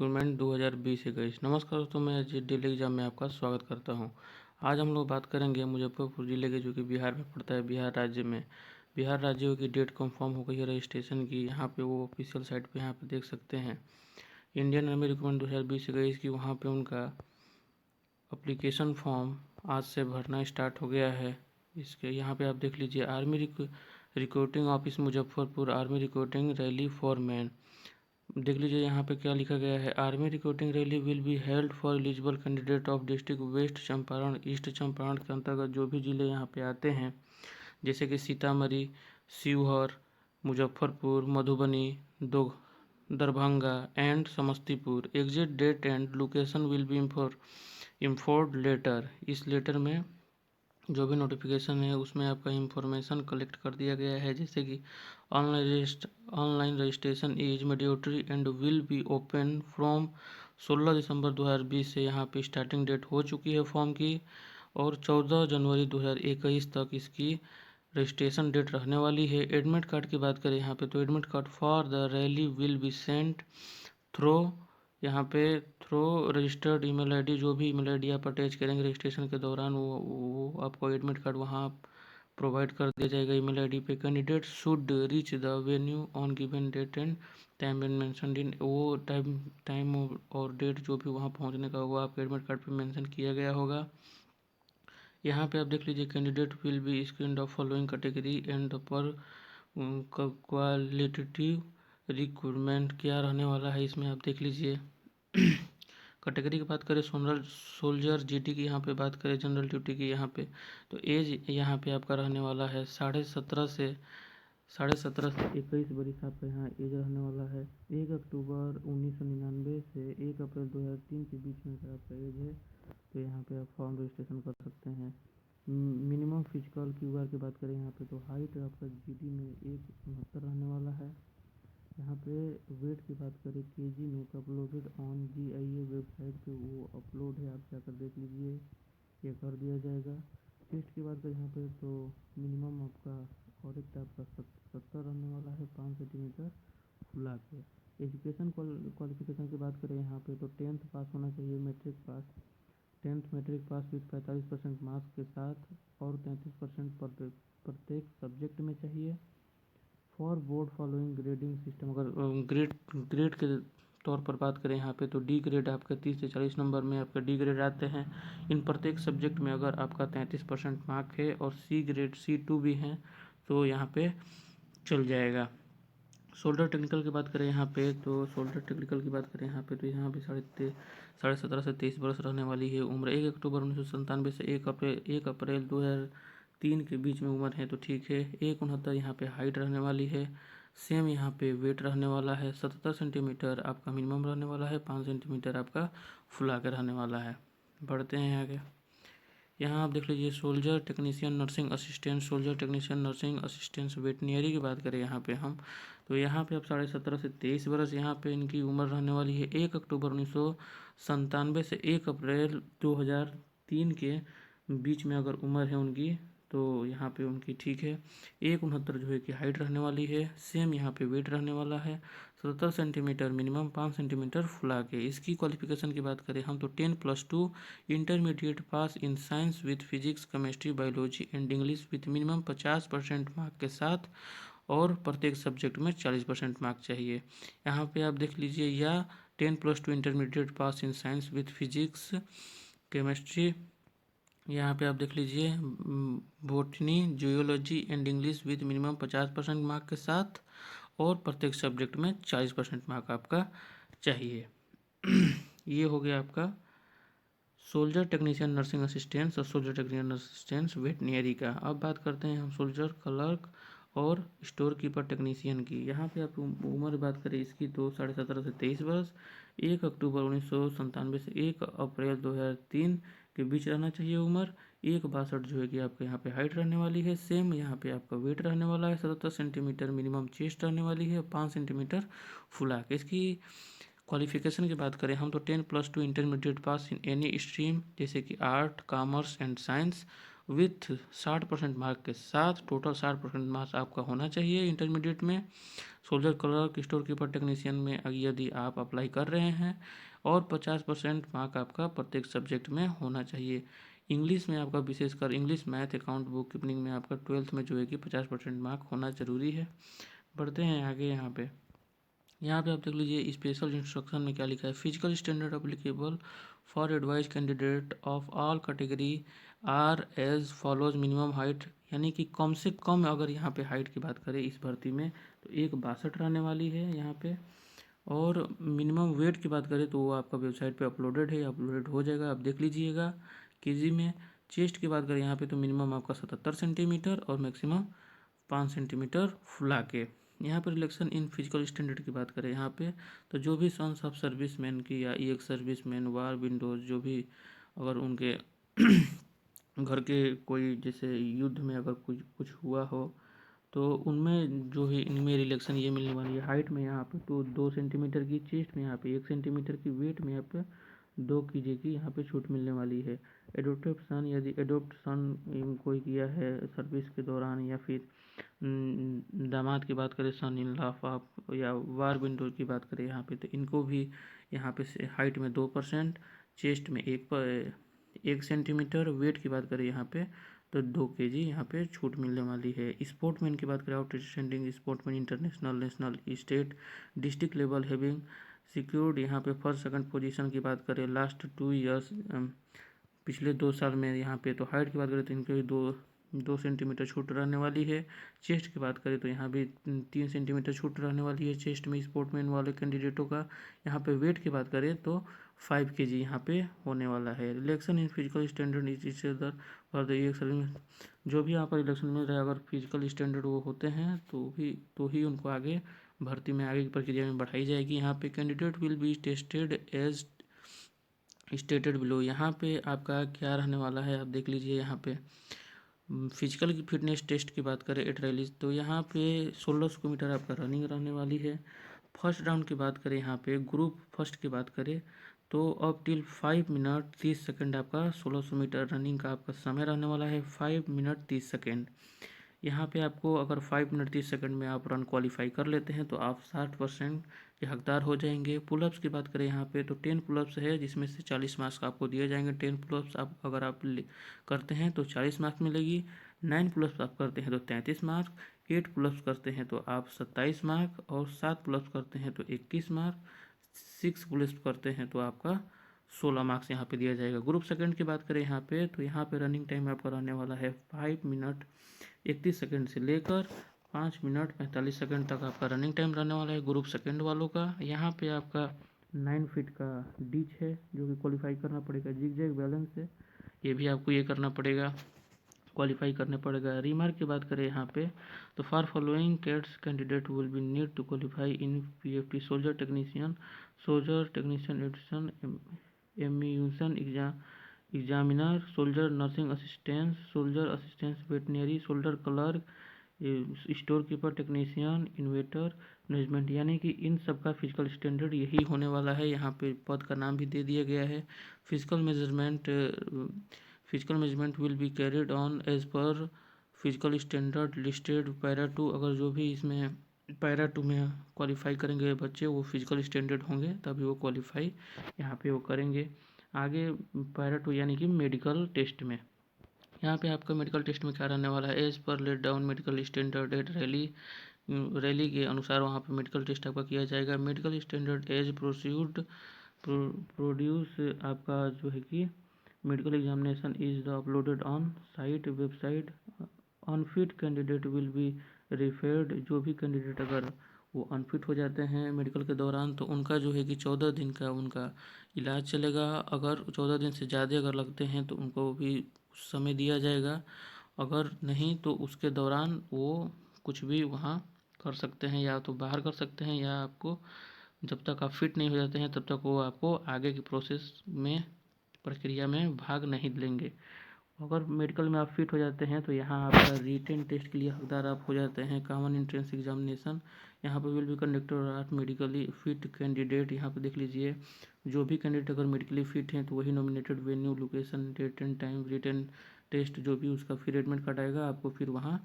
Recruitment 2020-21। नमस्कार दोस्तों, मैं अजय डेली एग्जाम में आपका स्वागत करता हूं। आज हम लोग बात करेंगे मुजफ्फरपुर ज़िले के, जो कि बिहार में पड़ता है, बिहार राज्य में। बिहार राज्य की डेट कंफर्म हो गई है रजिस्ट्रेशन की। यहाँ पे वो ऑफिशियल साइट पे यहाँ पे देख सकते हैं। इंडियन आर्मी रिक्रूटमेंट 2020-21 की वहाँ पे उनका अप्लीकेशन फॉर्म आज से भरना स्टार्ट हो गया है। इसके यहाँ पे आप देख लीजिए, army recruiting office Muzaffarpur, army recruiting rally for man. देख लीजिए यहाँ पे क्या लिखा गया है। Army recruiting rally will be held for eligible candidate of district west Champaran, east Champaran के अंतर्गत जो भी जिले यहाँ पे आते हैं, जैसे कि Sitamarhi, Sheohar, Muzaffarpur, Madhubani, Darbhanga and Samastipur. Exit date and location will be informed later. इस लेटर में जो भी नोटिफिकेशन है उसमें आपका इंफॉर्मेशन कलेक्ट कर दिया गया है, जैसे कि online registration is mandatory and will be open from 16 दिसंबर 2020 से यहाँ पे स्टार्टिंग डेट हो चुकी है फॉर्म की, और 14 जनवरी 2021 तक इसकी रजिस्ट्रेशन डेट रहने वाली है। एडमिट कार्ड की बात करें यहाँ पे, तो admit card for the rally will be sent through यहाँ पे थ्रो रजिस्टर्ड ईमेल आईडी। जो भी ईमेल आईडी आप अटैच करेंगे रजिस्ट्रेशन के दौरान, वो आपको एडमिट कार्ड वहाँ प्रोवाइड कर दिया जाएगा ईमेल आईडी पे। Candidate should reach the venue on given date and time and mention in. वो टाइम और डेट जो भी वहाँ पहुँचने का, वो आपके एडमिट कार्ड पे मेंशन किया गया होगा। यहाँ पे आप देख लीजिए, candidate will B screened of following category and पर क्वालिटेटिव रिक्रूटमेंट क्या रहने वाला है इसमें आप देख लीजिए। कैटेगरी की बात करें, सोल्जर जीडी की यहाँ पे बात करें, जनरल ड्यूटी की यहाँ पे, तो एज यहाँ पे आपका रहने वाला है 17.5 से 21 बरिस आपका यहाँ एज रहने वाला है। 1 अक्टूबर 1999 से 1 अप्रैल 2003 के बीच में अगर आपका एज है तो यहाँ पे आप फॉर्म रजिस्ट्रेशन कर सकते हैं। मिनिमम फिजिकल क्यूआर की बात करें यहाँ पे, तो हाइट आपका जीडी में 169 रहने वाला है। यहाँ पे वेट की बात करें केजी में, तो अपलोडेड ऑन जीआईए वेबसाइट पे वो अपलोड है, आप जाकर देख लीजिए, ये कर दिया जाएगा। चेस्ट की बात करें यहाँ पे, तो मिनिमम आपका करेक्ट आपका 70 रहने वाला है, 5 सेंटीमीटर फुला के। एजुकेशन क्वालिफिकेशन की बात करें यहाँ पे, तो 10th पास होना चाहिए, matric pass, 10th matric pass with 45% marks के साथ, और 33% प्रत्येक सब्जेक्ट में चाहिए। For board following grading system, अगर ग्रेड के तौर पर बात करें यहाँ पे, तो डी ग्रेड आपका 30 से 40 नंबर में आपका डी ग्रेड आते हैं इन प्रत्येक सब्जेक्ट में। अगर आपका 33% मार्क है और सी ग्रेड C2 भी हैं तो यहाँ पे चल जाएगा। शोल्डर टेक्निकल की बात करें यहाँ पे, तो शोल्डर टेक्निकल की बात करें यहाँ पे, तो यहाँ पे 17.5 से 23 वर्ष रहने वाली है उम्र। 1 अक्टूबर 1997 से 1 अप्रैल 2003 के बीच में उम्र है, तो ठीक है। 169 यहाँ पे हाइट रहने वाली है। सेम यहाँ पे वेट रहने वाला है, 77 सेंटीमीटर आपका मिनिमम रहने वाला है, 5 सेंटीमीटर आपका फुला के रहने वाला है। बढ़ते हैं आगे। यहाँ आप देख लीजिए, soldier technician nursing assistant, soldier technician nursing assistant veterinary की बात करें यहाँ पे हम, तो यहाँ पे अब 17.5 से 23 वर्ष यहाँ पे इनकी उम्र रहने वाली है। 1 अक्टूबर 1997 से 1 अप्रैल 2003 के बीच में अगर उम्र है उनकी, तो यहाँ पे उनकी ठीक है। 169 जो है कि हाइट रहने वाली है। सेम यहाँ पे वेट रहने वाला है, 77 सेंटीमीटर मिनिमम, 5 सेंटीमीटर फुला के। इसकी क्वालिफिकेशन की बात करें हम, तो 10+2 intermediate pass in science with physics, chemistry, biology and English with minimum 50% mark के साथ, और प्रत्येक सब्जेक्ट में 40% मार्क चाहिए। यहाँ पे आप देख लीजिए, या 10+2 intermediate pass in science with physics, chemistry, यहाँ पे आप देख लीजिए botany, geology and English with minimum 50% mark के साथ, और प्रत्येक सब्जेक्ट में 40% मार्क आपका चाहिए। ये हो गया आपका सोल्जर टेक्नीशियन नर्सिंग असिस्टेंट्स और सोल्जर टेक्नीशियन असिस्टेंट्स वेटनरी का। अब बात करते हैं हम सोल्जर क्लर्क और स्टोर कीपर टेक्नीशियन की। यहाँ पे आप उम्र बात करें इसकी, तो 17.5 से 23 वर्ष, 1 अक्टूबर 1997 से 1 अप्रैल 2003 के बीच रहना चाहिए उम्र। 1.62 जो है कि आपके यहाँ पे हाइट रहने वाली है। सेम यहाँ पे आपका वेट रहने वाला है, 77 सेंटीमीटर मिनिमम चेस्ट रहने वाली है, 5 सेंटीमीटर फुला के। इसकी क्वालिफिकेशन की बात करें हम, तो 10+2 intermediate pass in any stream, जैसे कि art, commerce and science with 60% mark के साथ। टोटल 60% मार्क्स आपका होना चाहिए इंटरमीडिएट में। Soldier clerk, store keeper, technician में यदि आप अप्लाई कर रहे हैं, और 50% मार्क आपका प्रत्येक सब्जेक्ट में होना चाहिए। इंग्लिश में आपका विशेषकर English, math, account, book keeping में आपका 12th में जो है कि 50% मार्क होना ज़रूरी है। बढ़ते हैं आगे। यहाँ पे आप देख लीजिए स्पेशल इंस्ट्रक्शन में क्या लिखा है। Physical standard applicable for advise candidate of all category are as follows. Minimum height, यानी कि कम से कम अगर यहाँ पे हाइट की बात करें इस भर्ती में तो 1.62 रहने वाली है यहाँ पे। और मिनिमम वेट की बात करें तो वो आपका वेबसाइट पे अपलोडेड है, अपलोडेड हो जाएगा, आप देख लीजिएगा केजी में। चेस्ट की बात करें यहाँ पे तो मिनिमम आपका 77 सेंटीमीटर और मैक्सिमम 5 सेंटीमीटर फुला के। यहाँ पर रिलेक्शन इन फिजिकल स्टैंडर्ड की बात करें यहाँ पे तो जो भी सन्स ऑफ सर्विसमैन की या एक सर्विसमैन, वार विंडोज, जो भी अगर उनके घर के कोई जैसे युद्ध में अगर कुछ हुआ हो तो उनमें जो है इनमें रिलेक्शन ये मिलने वाली है। हाइट में यहाँ पे तो 2 सेंटीमीटर की, चेस्ट में यहाँ पे 1 सेंटीमीटर की, वेट में यहाँ पे 2 kg की यहाँ पे छूट मिलने वाली है। एडोप्टेशन, यदि एडोप्शन कोई किया है सर्विस के दौरान, या फिर दामाद की बात करें, सन इन लॉ ऑफ, या वार विंडो की बात करें यहाँ पे तो इनको भी यहाँ पे से हाइट में 2%, चेस्ट में 1 सेंटीमीटर, वेट की बात करें यहाँ पे तो 2 kg यहाँ पे छूट मिलने वाली है। स्पोर्टमैन की बात करें, outstanding sportsman international, national, state, district level having secured यहाँ पे फर्स्ट सेकंड पोजीशन की बात करें लास्ट 2 ईयर्स, पिछले 2 साल में यहाँ पे तो हाइट की बात करें तो इनके भी 2 सेंटीमीटर छूट रहने वाली है। चेस्ट की बात करें तो यहाँ भी 3 सेंटीमीटर छूट रहने वाली है चेस्ट में स्पोर्टमैन वाले कैंडिडेटों का। यहाँ पे वेट की बात करें तो 5 kg यहाँ पे होने वाला है। Relaxation in physical standard is other for the एक जो भी यहाँ पर रिलेक्शन मिल रहा है, अगर फिजिकल स्टैंडर्ड वो होते हैं तो ही उनको आगे भर्ती में आगे की प्रक्रिया में बढ़ाई जाएगी। यहाँ पे candidate will be tested as stated below. यहाँ पे आपका क्या रहने वाला है आप देख लीजिए। यहाँ पे फिजिकल की फिटनेस टेस्ट की बात करें एट रैलीज तो यहाँ पे 1600 मीटर आपका रनिंग रहने वाली है। फर्स्ट राउंड की बात करें यहाँ पे ग्रुप फर्स्ट की बात करें तो अप टिल 5 मिनट 30 सेकेंड आपका 1600 मीटर रनिंग का आपका समय रहने वाला है। 5 मिनट 30 सेकेंड। यहाँ पे आपको अगर 5 मिनट 30 सेकंड में आप रन क्वालिफाई कर लेते हैं तो आप 60% के हकदार हो जाएंगे। पुलअप्स की बात करें यहाँ पे तो 10 पुलअप्स है जिसमें से 40 मार्क्स आपको दिए जाएंगे। 10 पुलअप्स आप अगर आप करते हैं तो 40 मार्क्स मिलेगी। 9 पुलअप्स आप करते हैं तो 33 मार्क्स, 8 पुलअप्स करते हैं तो आप 27 मार्क्स, और 7 पुलअप्स करते हैं तो 21 मार्क्स, 6 पुलअप्स करते हैं तो आपका 16 मार्क्स यहाँ पे दिया जाएगा। ग्रुप सेकंड की बात करें यहाँ पे तो यहाँ पे रनिंग टाइम आपका रहने वाला है 5 मिनट 31 सेकंड से लेकर 5 मिनट 45 सेकंड तक आपका रनिंग टाइम रहने वाला है ग्रुप सेकंड वालों का। यहाँ पे आपका 9 फीट का डिच है जो कि क्वालिफाई करना पड़ेगा। जिगजैग बैलेंस है, ये भी आपको ये करना पड़ेगा, क्वालिफाई करने पड़ेगा। रिमार्क की बात करें यहाँ पे तो for following cats candidate will be need to qualify in PFT soldier technician edition, ammunition examiner, soldier nursing assistance, soldier assistance veterinary, soldier clerk, store keeper, technician, inventory management, यानी कि इन सब का फिजिकल स्टैंडर्ड यही होने वाला है। यहाँ पे पद का नाम भी दे दिया गया है। Physical measurement will be carried on as per physical standard listed para 2। अगर जो भी इसमें पैरा 2 में क्वालिफाई करेंगे बच्चे वो फिजिकल स्टैंडर्ड होंगे तभी वो क्वालिफाई यहाँ पे वो करेंगे। आगे पैरा 2 यानी कि मेडिकल टेस्ट में यहाँ पे आपका मेडिकल टेस्ट में क्या रहने वाला है। As per laid down medical standard at rally के अनुसार वहाँ पे मेडिकल टेस्ट आपका किया जाएगा। मेडिकल स्टैंडर्ड एज प्रोड्यूस आपका जो है कि medical examination is the uploaded on site website. Unfit candidate will be referred. जो भी कैंडिडेट अगर वो अनफिट हो जाते हैं मेडिकल के दौरान तो उनका जो है कि 14 दिन का उनका इलाज चलेगा। अगर 14 दिन से ज़्यादा अगर लगते हैं तो उनको भी समय दिया जाएगा। अगर नहीं तो उसके दौरान वो कुछ भी वहाँ कर सकते हैं, या तो बाहर कर सकते हैं, या आपको जब तक आप फिट नहीं हो जाते हैं तब तक वो आपको आगे की प्रोसेस में प्रक्रिया में भाग नहीं लेंगे। अगर मेडिकल में आप फिट हो जाते हैं तो यहाँ आपका रिटेन टेस्ट के लिए हकदार आप हो जाते हैं। कॉमन एंट्रेंस एग्जामिनेशन यहाँ पे will be conducted at medically fit candidate. यहाँ पे देख लीजिए जो भी कैंडिडेट अगर मेडिकली फिट हैं तो वही nominated venue location date and time written test जो भी उसका फिर एडमिट कार्ड आएगा, आपको फिर वहाँ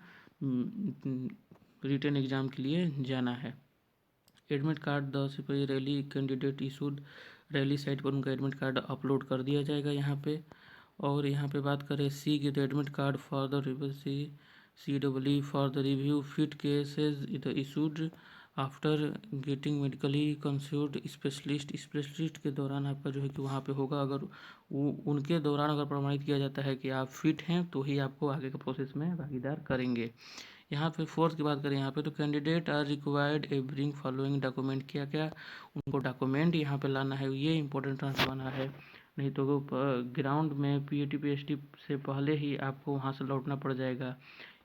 रिटन एग्ज़ाम के लिए जाना है। Admit card 10 rally candidate issued, rally site पर उनका एडमिट कार्ड अपलोड कर दिया जाएगा यहाँ पे। और यहाँ पे बात करें सी की, तो admit card for the CEE for the review fit cases the issued after getting medically consult specialist के दौरान आपका जो है कि वहाँ पे होगा। अगर उनके दौरान अगर प्रमाणित किया जाता है कि आप फिट हैं तो ही आपको आगे के प्रोसेस में भागीदार करेंगे। यहाँ पे फोर्थ की बात करें यहाँ पे, तो candidate are required a bring following document, क्या क्या उनको डॉक्यूमेंट यहाँ पे लाना है, ये इंपॉर्टेंट आंसर है। नहीं तो ग्राउंड में PAT PST से पहले ही आपको वहाँ से लौटना पड़ जाएगा।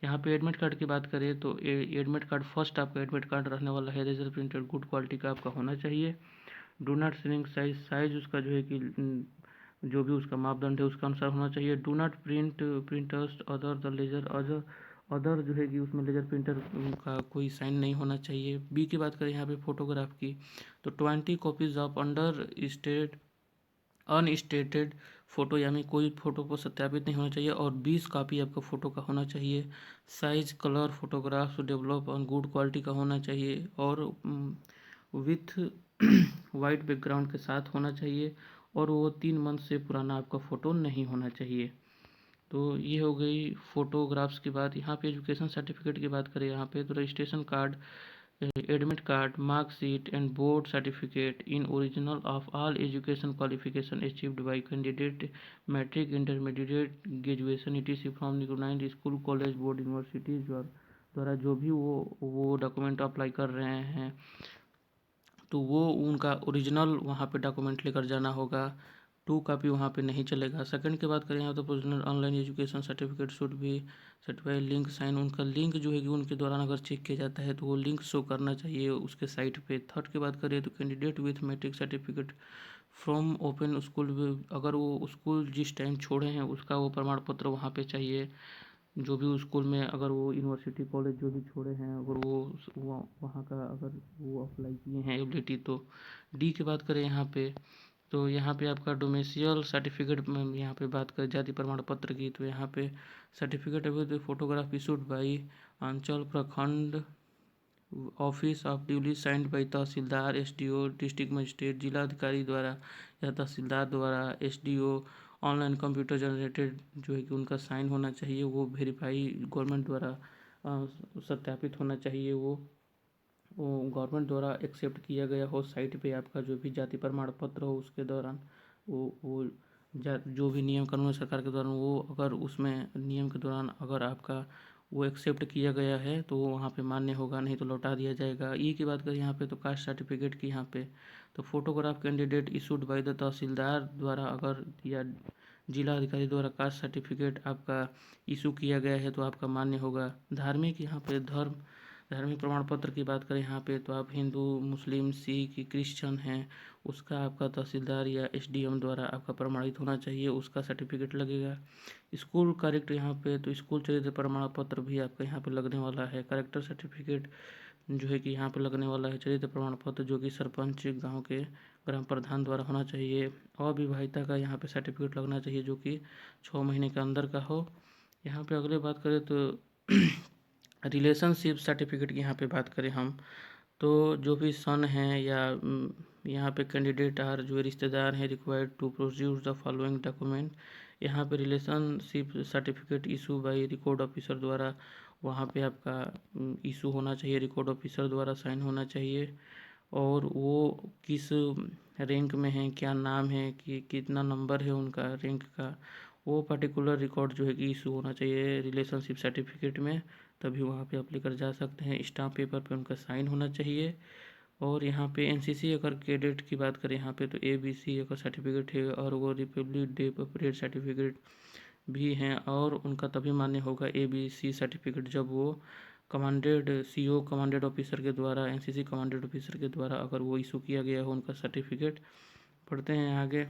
यहाँ पे एडमिट कार्ड की बात करें तो एडमिट कार्ड फर्स्ट आपका एडमिट कार्ड रहने वाला है लेजर प्रिंटेड गुड क्वालिटी का आपका होना चाहिए। डू नॉट श्रिंक साइज उसका जो है कि जो भी उसका मापदंड है उसका अनुसार होना चाहिए। Do not printers other the laser other जो है कि उसमें लेजर प्रिंटर का कोई साइन नहीं होना चाहिए। बी की बात करें यहाँ पे फोटोग्राफ की, तो 20 कॉपीज ऑफ अनस्टेटेड फ़ोटो, यानी कोई फ़ोटो को सत्यापित नहीं होना चाहिए, और 20 कॉपी आपका फ़ोटो का होना चाहिए। Size colour photographs develop on good quality का होना चाहिए, और विथ वाइट बैकग्राउंड के साथ होना चाहिए, और वो 3 मंथ से पुराना आपका फ़ोटो नहीं होना चाहिए। तो ये हो गई फ़ोटोग्राफ्स की बात। यहाँ पे एजुकेशन सर्टिफिकेट की बात करें यहाँ पे, तो registration card, admit card, marksheet and board certificate in original of all education qualification achieved by candidate, matric, intermediate, graduation ETC from recognised school, college, board, universities द्वारा जो भी वो डॉक्यूमेंट अप्लाई कर रहे हैं तो वो उनका ओरिजिनल वहाँ पे डॉक्यूमेंट लेकर जाना होगा। 2 कॉपी वहाँ पे नहीं चलेगा। सेकंड की बात करें यहाँ तो provisional online education certificate should भी सर्टिफाइड लिंक साइन, उनका लिंक जो है कि उनके दौरान अगर चेक किया जाता है तो वो लिंक शो करना चाहिए उसके साइट पे। थर्ड की बात करें तो candidate with matric certificate from open school, अगर वो स्कूल जिस टाइम छोड़े हैं उसका वो प्रमाण पत्र वहाँ पे चाहिए। जो भी स्कूल में अगर वो यूनिवर्सिटी कॉलेज जो भी छोड़े हैं, अगर वो वहाँ का अगर वो अप्लाई किए हैं एबिलिटी तो। डी की बात करें यहाँ पे, तो यहाँ पे आपका डोमेसियल सर्टिफिकेट में यहाँ पे बात करें जाति प्रमाण पत्र की, तो यहाँ पे सर्टिफिकेट अभी फोटोग्राफ इशूड बाई अंचल प्रखंड office of duly signed by tehsildar, SDO, district magistrate, जिलाधिकारी द्वारा या तहसीलदार द्वारा, SDO, ऑनलाइन कंप्यूटर जनरेटेड जो है कि उनका साइन होना चाहिए, वो वेरीफाई गवर्नमेंट द्वारा सत्यापित होना चाहिए, वो गवर्नमेंट द्वारा एक्सेप्ट किया गया हो। साइट पे आपका जो भी जाति प्रमाण पत्र हो उसके दौरान वो जो भी नियम कानून सरकार के दौरान वो अगर उसमें नियम के दौरान अगर आपका वो एक्सेप्ट किया गया है तो वो वहाँ पे मान्य होगा, नहीं तो लौटा दिया जाएगा। ई की बात करें यहाँ पे, तो कास्ट सर्टिफिकेट की यहाँ पे, तो photograph candidate issued by the tehsildar द्वारा अगर या जिला अधिकारी द्वारा कास्ट सर्टिफिकेट आपका इशू किया गया है तो आपका मान्य होगा। धार्मिक यहाँ पे धार्मिक प्रमाण पत्र की बात करें यहाँ पे, तो आप हिंदू, मुस्लिम, सिख, क्रिश्चियन हैं, उसका आपका तहसीलदार या SDM द्वारा आपका प्रमाणित होना चाहिए, उसका सर्टिफिकेट लगेगा। स्कूल करेक्ट यहाँ पे, तो स्कूल चरित्र प्रमाण पत्र भी आपका यहाँ पे लगने वाला है। करेक्टर सर्टिफिकेट जो है कि यहाँ पे लगने वाला है। चरित्र प्रमाण पत्र जो कि सरपंच गाँव के ग्राम प्रधान द्वारा होना चाहिए। अविवाहिता का यहाँ पे सर्टिफिकेट लगना चाहिए जो कि 6 महीने के अंदर का हो। यहाँ पे अगले बात करें तो रिलेशनशिप सर्टिफिकेट की यहाँ पे बात करें हम, तो जो भी सन हैं या यहाँ पे कैंडिडेट आर जो रिश्तेदार हैं required to produce the following document. यहाँ पे relationship certificate issue by record officer द्वारा वहाँ पे आपका इशू होना चाहिए, रिकॉर्ड ऑफिसर द्वारा साइन होना चाहिए, और वो किस रैंक में है, क्या नाम है, कि कितना नंबर है उनका रैंक का, वो पर्टिकुलर रिकॉर्ड जो है कि इशू होना चाहिए रिलेशनशिप सर्टिफिकेट में, तभी वहाँ पे आप लेकर जा सकते हैं। स्टाम्प पेपर पे उनका साइन होना चाहिए। और यहाँ पे NCC अगर कैडेट की बात करें यहाँ पे, तो ABC अगर सर्टिफिकेट है और वो रिपब्लिक डे परेड सर्टिफिकेट भी हैं, और उनका तभी मान्य होगा ABC सर्टिफिकेट जब वो कमांडेड CO कमांडेड ऑफिसर के द्वारा, NCC कमांडेड ऑफिसर के द्वारा अगर वो इशू किया गया हो उनका सर्टिफिकेट। पढ़ते हैं आगे।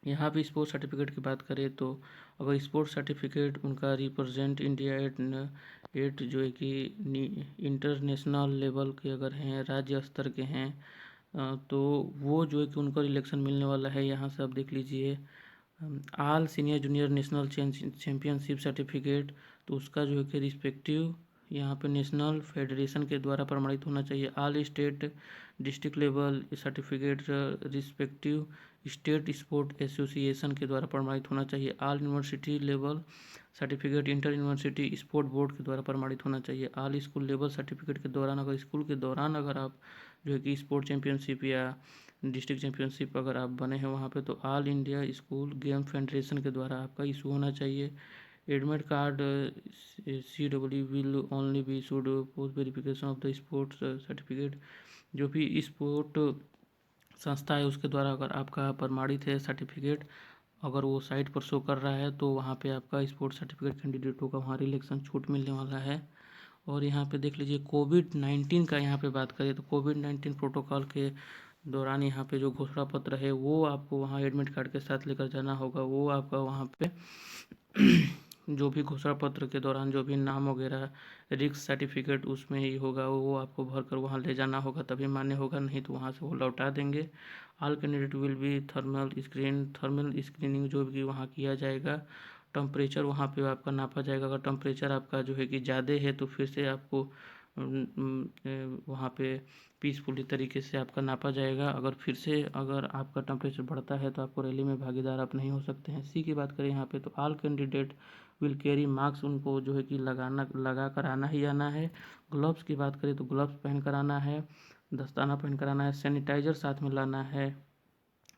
यहाँ पे स्पोर्ट्स सर्टिफिकेट की बात करें तो अगर स्पोर्ट्स सर्टिफिकेट उनका रिप्रेजेंट इंडिया एट जो है कि इंटरनेशनल लेवल के अगर हैं, राज्य स्तर के हैं, तो वो जो है कि उनका इलेक्शन मिलने वाला है। यहाँ से आप देख लीजिए all senior junior national championship certificate, तो उसका जो है कि रिस्पेक्टिव यहाँ पे नेशनल फेडरेशन के द्वारा प्रमाणित होना चाहिए। All state district level certificate respective state sport association के द्वारा प्रमाणित होना चाहिए। All university level certificate inter university sport board के द्वारा प्रमाणित होना चाहिए। ऑल स्कूल लेवल सर्टिफिकेट के दौरान, अगर स्कूल के दौरान अगर आप जो है कि स्पोर्ट चैम्पियनशिप या डिस्ट्रिक्ट चैम्पियनशिप अगर आप बने हैं वहाँ पे, तो all India school game federation के द्वारा आपका इशू होना चाहिए। Admit card CW will only be issued post verification of the sports certificate, जो भी स्पोर्ट संस्था है उसके द्वारा अगर आपका प्रमाणित है सर्टिफिकेट, अगर वो साइट पर शो कर रहा है तो वहाँ पे आपका स्पोर्ट्स सर्टिफिकेट कैंडिडेट होगा, वहाँ रिलेक्शन छूट मिलने वाला है। और यहाँ पे देख लीजिए कोविड-19 का यहाँ पे बात करें तो कोविड-19 प्रोटोकॉल के दौरान यहाँ पे जो घोषणा पत्र है वो आपको वहाँ एडमिट कार्ड के साथ लेकर जाना होगा। वो आपका वहाँ पे जो भी घोषणा पत्र के दौरान जो भी नाम वगैरह रिस्क सर्टिफिकेट उसमें ही होगा, वो आपको भर कर वहाँ ले जाना होगा तभी मान्य होगा, नहीं तो वहाँ से वो लौटा देंगे। All candidate will B thermal screening जो भी वहाँ किया जाएगा। टेम्परेचर वहाँ पे आपका नापा जाएगा। अगर टेम्परेचर आपका जो है कि ज़्यादा है तो फिर से आपको वहाँ पे पीसफुली तरीके से आपका नापा जाएगा। अगर आपका टेम्परेचर बढ़ता है तो आपको रैली में भागीदार आप नहीं हो सकते हैं। सी की बात करें यहाँ पे तो all candidate will carry mask, उनको जो है कि लगा कर आना ही आना है। ग्लव्स की बात करें तो ग्लव्स पहन कर आना है, दस्ताना पहन कर आना है, सैनिटाइजर साथ में लाना है,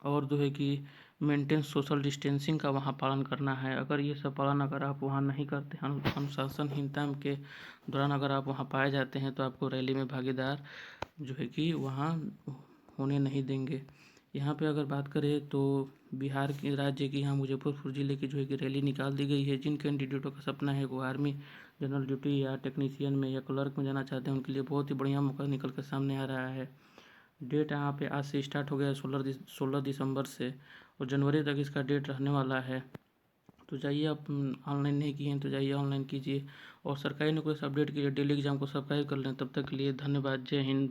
और जो है कि मेंटेन सोशल डिस्टेंसिंग का वहाँ पालन करना है। अगर ये सब पालन अगर आप वहाँ नहीं करते हैं, अनुशासनहीनता के दौरान अगर आप वहाँ पाए जाते हैं तो आपको रैली में भागीदार जो है कि वहाँ होने नहीं देंगे। यहाँ पे अगर बात करें तो बिहार के राज्य की यहाँ मुजफ्फरपुर ज़िले की जो है कि रैली निकाल दी गई है। जिन कैंडिडेटों का सपना है वो आर्मी जनरल ड्यूटी या टेक्नीशियन में या क्लर्क में जाना चाहते हैं, उनके लिए बहुत ही बढ़िया मौका निकल कर सामने आ रहा है। डेट यहाँ पे आज से स्टार्ट हो गया है 16 दिसंबर से, और जनवरी तक इसका डेट रहने वाला है। तो जाइए, आप ऑनलाइन नहीं किए हैं तो जाइए ऑनलाइन कीजिए, और सरकारी नौकरी से अपडेट कीजिए। डेली एग्जाम को सब्सक्राइब कर लें। तब तक के लिए धन्यवाद। जय हिंद।